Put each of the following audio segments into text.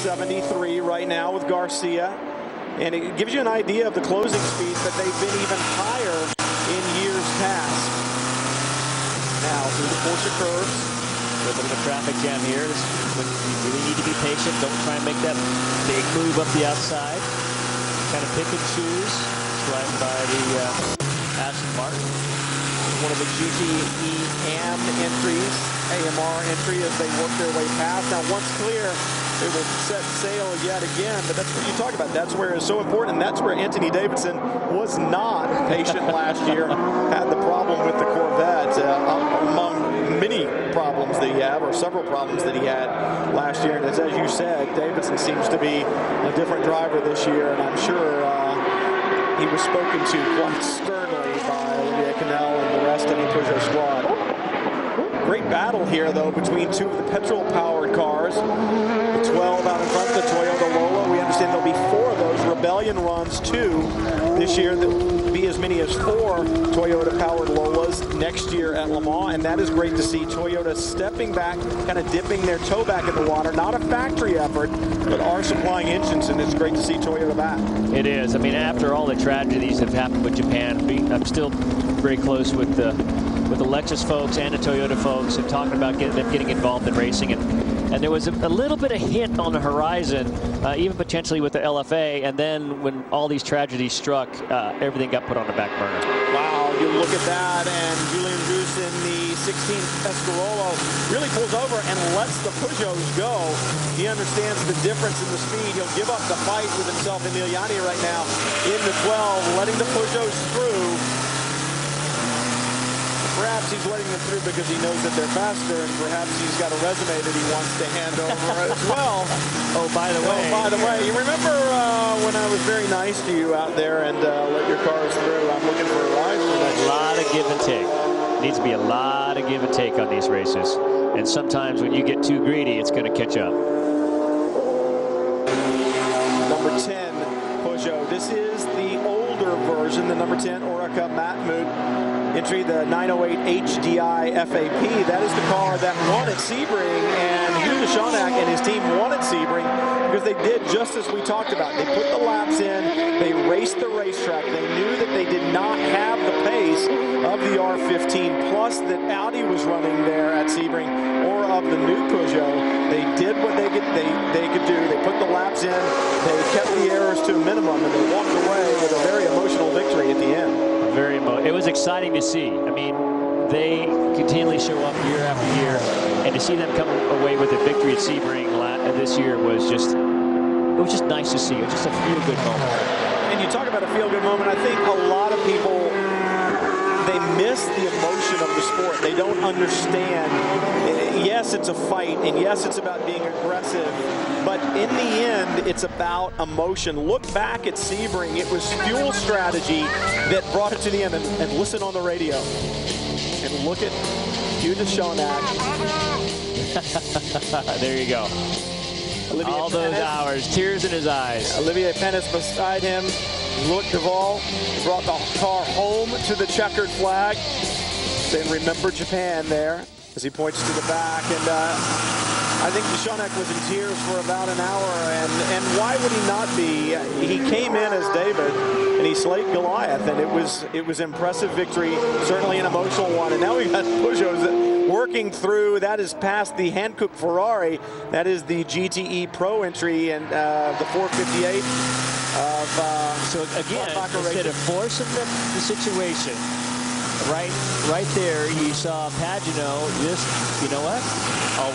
73 right now with Garcia. And it gives you an idea of the closing speed, but they've been even higher in years past. Now through the Porsche curves. A little bit of a traffic jam here. This is when you really need to be patient. Don't try and make that big move up the outside. Kind of pick and choose. Driving by the Aston Martin. One of the GTE AM entries, AMR entry, as they work their way past. Now once clear, they will set sail yet again, but that's what you talk about. That's where it's so important, and that's where Anthony Davidson was not patient last year. Had the problem with the Corvette, among many problems that he had, or several problems that he had last year. And as you said, Davidson seems to be a different driver this year, and I'm sure he was spoken to quite sternly by Olivier Canel and the rest of the Peugeot squad. Great battle here, though, between two of the petrol-powered cars. The 12 out in front, the Toyota Lola. We understand there'll be 4 of those Rebellion runs, too, this year. There'll be as many as 4 Toyota-powered Lolas next year at Le Mans, and that is great to see. Toyota stepping back, kind of dipping their toe back in the water. Not a factory effort, but are supplying engines, and it's great to see Toyota back. It is. I mean, after all the tragedies that have happened with Japan, I'm still very close with the Lexus folks and the Toyota folks, and talking about them getting involved in racing. And there was a little bit of hint on the horizon, even potentially with the LFA. And then when all these tragedies struck, everything got put on the back burner. Wow, you look at that, and Julian Goose in the 16th Escarolo really pulls over and lets the Peugeots go. He understands the difference in the speed. He'll give up the fight with himself, Emiliani, right now in the 12, letting the Peugeots through. Perhaps he's letting them through because he knows that they're faster, and perhaps he's got a resume that he wants to hand over as well. Oh, by the way, you remember when I was very nice to you out there and let your cars through? I'm looking for a ride for that. A lot of give and take. Needs to be a lot of give and take on these races, and sometimes when you get too greedy, it's going to catch up. Number 10 Peugeot. This is the older version, the number 10 Oreca Matmut entry, the 908 HDI FAP. That is the car that won at Sebring, and Hugh de Schonack and his team won at Sebring because they did just as we talked about. They put the laps in, they raced the racetrack. They knew that they did not have the pace of the R15, plus that Audi was running there at Sebring, or of the new Peugeot. They did what they could do. They put the laps in, they kept the errors to a minimum, and they walked away with a very emotional victory at the end. It was exciting to see. I mean, they continually show up year after year, and to see them come away with a victory at Sebring this year was just nice to see. It was just a feel-good moment. And you talk about a feel-good moment. I think a lot of people, they miss the emotion of the sport. They don't understand. Yes, it's a fight, and yes, it's about being aggressive, but in the end, it's about emotion. Look back at Sebring. It was fuel strategy that brought it to the end. And listen on the radio. And look at Hugh de Schonack. There you go. Olivier all those Panis, hours, tears in his eyes. Olivier Panis beside him. Luc Duval brought the car home to the checkered flag. Then remember Japan there as he points to the back. And I think de Schonack was in tears for about an hour. And why would he not be? He came in as David, and he slayed Goliath. And it was impressive victory, certainly an emotional one. And now we've got Peugeot's working through. That is past the Hankook Ferrari. That is the GTE Pro entry, and the 458 of so again, instead of forcing the situation, right there, you saw Pagano just, you know what? I'll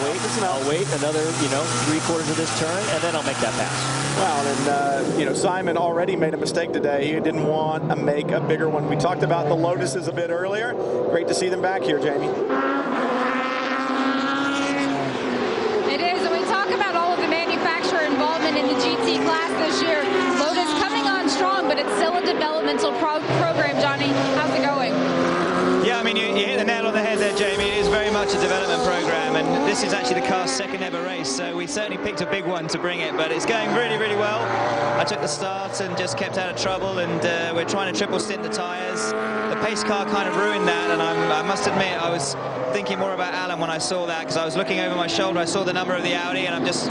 wait another, 3/4 of this turn, and then I'll make that pass. Well, and Simon already made a mistake today. He didn't want to make a bigger one. We talked about the Lotuses a bit earlier. Great to see them back here, Jamie. It is, and we talk about all of the manufacturer involvement in the GT class this year. Lotus coming on strong, but it's still a developmental program, Johnny. How's it going? Yeah, I mean, you hit the nail on the head there, Jamie. It is very much a development program, and this is actually the car's second ever race, so we certainly picked a big one to bring it, but it's going really, really well. I took the start and just kept out of trouble, and we're trying to triple stint the tyres. The pace car kind of ruined that, and I must admit I was thinking more about Alan when I saw that, because I was looking over my shoulder, I saw the number of the Audi, and I'm just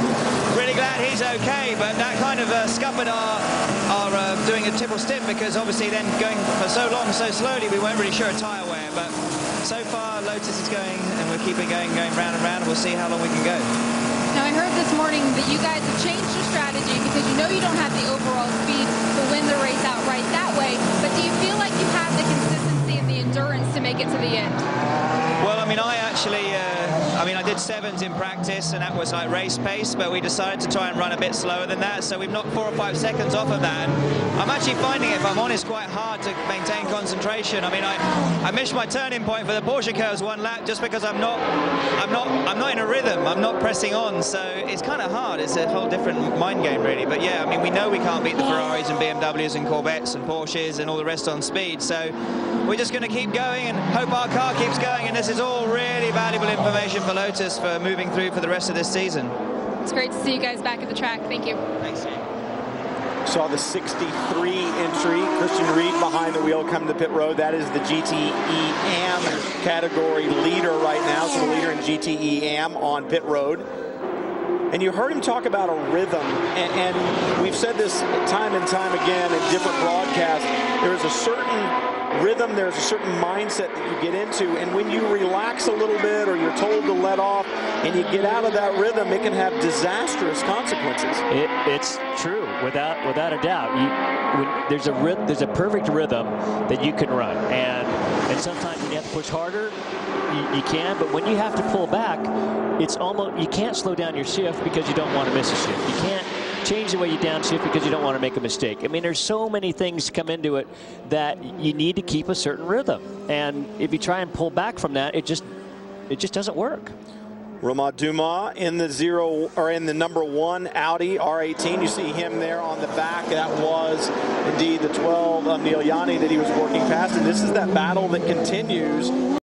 really glad he's okay. But that kind of scuppered our doing a triple stint, because obviously then going for so long, so slowly, we weren't really sure of tyre wear. But so far, Lotus is going, and we're keeping going round and round, and we'll see how long we can go. Now, I heard this morning that you guys have changed your strategy because you know you don't have the overall speed to win the race outright that way. But do you feel like you have the consistency and the endurance to make it to the end? Well, I mean, I actually, I did 7s in practice, and that was like race pace, but we decided to try and run a bit slower than that, so we've knocked 4 or 5 seconds off of that. And I'm actually finding it, if I'm honest, quite hard to maintain concentration. I mean, I missed my turning point for the Porsche curves 1 lap just because I'm not in a rhythm. I'm not pressing on, so it's kind of hard. It's a whole different mind game, really. But yeah, I mean, we know we can't beat the Ferraris and BMWs and Corvettes and Porsches and all the rest on speed, so we're just going to keep going and hope our car keeps going, and this is all really valuable information for Lotus for moving through for the rest of this season. It's great to see you guys back at the track. Thank you. Thanks, Steve. Saw the 63 entry, Christian Reed behind the wheel coming to pit road. That is the GTE AM category leader right now, so the leader in GTE AM on pit road. And you heard him talk about a rhythm, and we've said this time and time again in different broadcasts. There is a certain rhythm, there's a certain mindset that you get into, and when you relax a little bit or you're told to let off and you get out of that rhythm, it can have disastrous consequences. It's true, without a doubt. There's a perfect rhythm that you can run, and sometimes when you have to push harder, you can, but when you have to pull back, it's almost, you can't slow down your shift because you don't want to miss a shift. You can't change the way you downshift because you don't want to make a mistake. I mean, there's so many things come into it that you need to keep a certain rhythm, and if you try and pull back from that, it just doesn't work. Romain Dumas in the number 1 Audi R18. You see him there on the back. That was indeed the 12 Emiliani that he was working past, and this is that battle that continues.